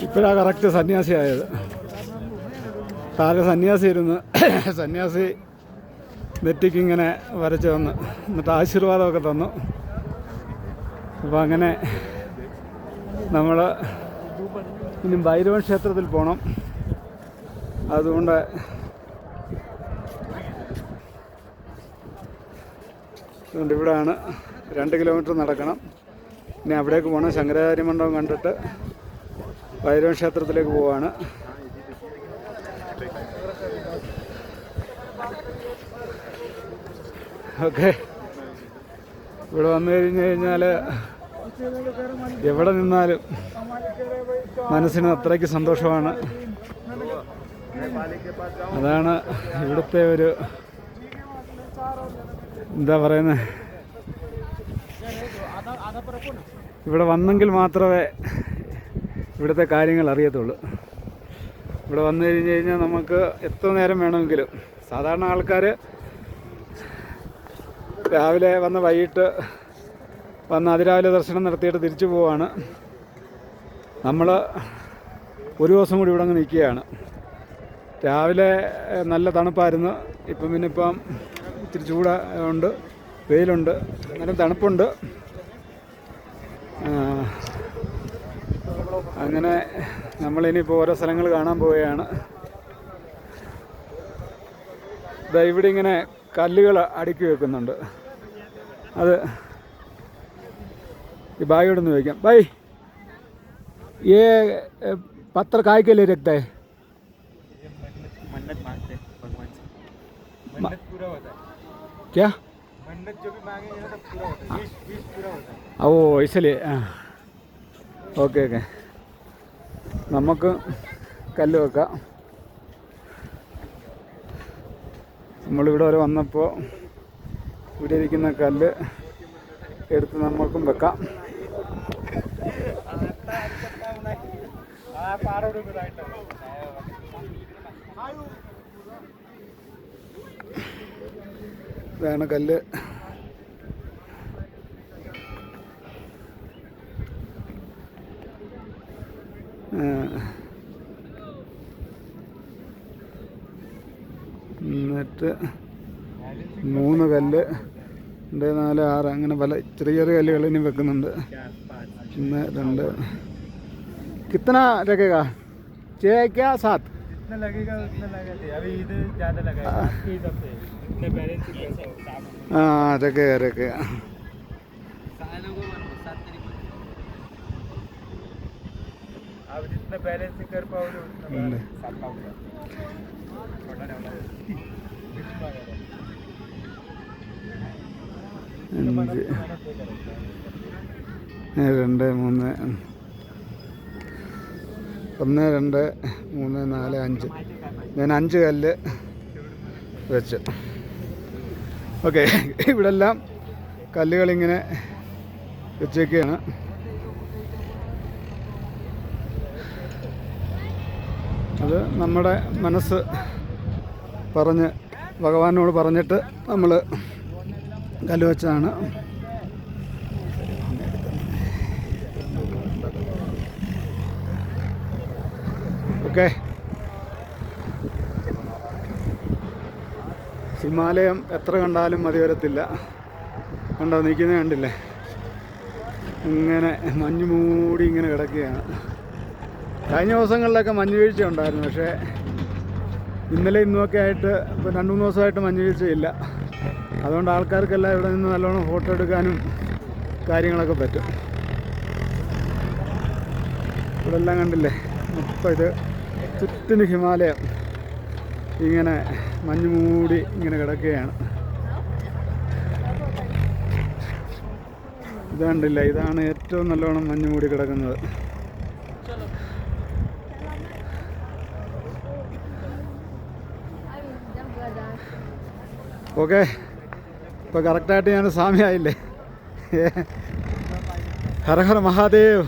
ഇപ്പോഴാണ് കറക്റ്റ് സന്യാസി ആയത്. താഴെ സന്യാസി ഇരുന്ന് സന്യാസി നെറ്റിക്കിങ്ങനെ വരച്ച് തന്നു, എന്നിട്ട് ആശീർവാദമൊക്കെ തന്നു. അപ്പോൾ അങ്ങനെ നമ്മൾ ഇനി ഭൈരവൻ ക്ഷേത്രത്തിൽ പോകണം. അതുകൊണ്ട് ഇവിടെയാണ് 2 കിലോമീറ്റർ നടക്കണം. ഇനി അവിടേക്ക് പോകണം. ശങ്കരാചാര്യ മണ്ഡപം കണ്ടിട്ട് ഭൈരവൻ ക്ഷേത്രത്തിലേക്ക് പോവാണ്. ഓക്കെ, ഇവിടെ വന്നു കഴിഞ്ഞാൽ എവിടെ നിന്നാലും മനസ്സിന് അത്രയ്ക്ക് സന്തോഷമാണ്. അതാണ് ഇവിടുത്തെ ഒരു എന്താ പറയുന്നത്, ഇവിടെ വന്നെങ്കിൽ മാത്രമേ ഇവിടുത്തെ കാര്യങ്ങൾ അറിയത്തുള്ളൂ. ഇവിടെ വന്നു കഴിഞ്ഞ് കഴിഞ്ഞാൽ നമുക്ക് എത്ര നേരം വേണമെങ്കിലും, സാധാരണ ആൾക്കാർ രാവിലെ വന്ന് വൈകിട്ട് വന്ന് അതിരാവിലെ ദർശനം നടത്തിയിട്ട് തിരിച്ചു പോവാണ്. നമ്മൾ ഒരു ദിവസം കൂടി ഇവിടെ അങ്ങ് നിൽക്കുകയാണ്. രാവിലെ നല്ല തണുപ്പായിരുന്നു. പിന്നെ ഇപ്പം ഇത്തിരി ചൂടുണ്ട്, വെയിലുണ്ട്, നല്ല തണുപ്പുണ്ട്. അങ്ങനെ നമ്മളിനിപ്പോൾ ഓരോ സ്ഥലങ്ങൾ കാണാൻ പോവുകയാണ്. ഇവിടെ ഇങ്ങനെ കല്ലുകൾ അടുക്കി വെക്കുന്നുണ്ട്. അത് ഈ ബായിയോടൊന്ന് ചോദിക്കാം. ബായ്, ये पत्थर काय के लिए रखता है? मन्नत मांगते हैं भगवान से, मन्नत पूरा होता है। क्या मन्नत जो भी मांगेंगे ना सब पूरा होता है, विश पूरा होता है। ഓ इसलिए ഓക്കെ ഓക്കെ, നമുക്ക് കല്ല് വെക്കാം. നമ്മളിവിടെ വരെ വന്നപ്പോൾ ഇവിടെ ഇരിക്കുന്ന കല്ല് എടുത്ത് നമുക്കും വെക്കാം. ഇതാണ് കല്ല്. എന്നിട്ട് 3 കല്ല്, 2, 4, 6 അങ്ങനെ പല ചെറിയ ചെറിയ കല്ലുകൾ ഇനി വെക്കുന്നുണ്ട്. 1, 2. कितना लगेगा? 6 क्या 7? जितना लगेगा उतना लगेगा। अभी इधर ज़्यादा लगेगा आपके हिसाब से, इतने बैलेंस ही पैसा होता है। हाँ रखेगा। आप जितना बैलेंस ही कर पाओगे उतना साफ होगा। 5, 2, 3, 1, 2, 3, 4, 5. ഞാൻ 5 കല്ല് വെച്ച്. ഓക്കെ, ഇവിടെ എല്ലാം കല്ലുകളിങ്ങനെ വെച്ചേക്കാണ്. അത് നമ്മുടെ മനസ്സ് പറഞ്ഞ് ഭഗവാനോട് പറഞ്ഞിട്ട് നമ്മൾ കല്ല് വെച്ചതാണ്. ഓക്കെ, ഹിമാലയം എത്ര കണ്ടാലും മതി വരത്തില്ല. കണ്ടോ, നിൽക്കുന്നത് കണ്ടില്ലേ? ഇങ്ങനെ മഞ്ഞ് മൂടി ഇങ്ങനെ കിടക്കുകയാണ്. കഴിഞ്ഞ ദിവസങ്ങളിലൊക്കെ മഞ്ഞ് വീഴ്ച ഉണ്ടായിരുന്നു, പക്ഷേ ഇന്നലെ ഇന്നുമൊക്കെ ആയിട്ട് ഇപ്പോൾ 2-3 ദിവസമായിട്ട് മഞ്ഞ് വീഴ്ചയില്ല. അതുകൊണ്ട് ആൾക്കാർക്കെല്ലാം ഇവിടെ നിന്ന് നല്ലോണം ഫോട്ടോ എടുക്കാനും കാര്യങ്ങളൊക്കെ പറ്റും. ഇവിടെ എല്ലാം കണ്ടില്ലേ, മൊത്തം ഇത് ചുറ്റിന് ഹിമാലയം ഇങ്ങനെ മഞ്ഞ് മൂടി ഇങ്ങനെ കിടക്കുകയാണ്. ഇത് കണ്ടില്ല, ഇതാണ് ഏറ്റവും നല്ലോണം മഞ്ഞ് മൂടി കിടക്കുന്നത്. ഓക്കെ, ഇപ്പോൾ കറക്റ്റായിട്ട് ഞാൻ സ്വാമിയായില്ലേ? ഹര ഹര മഹാദേവ്.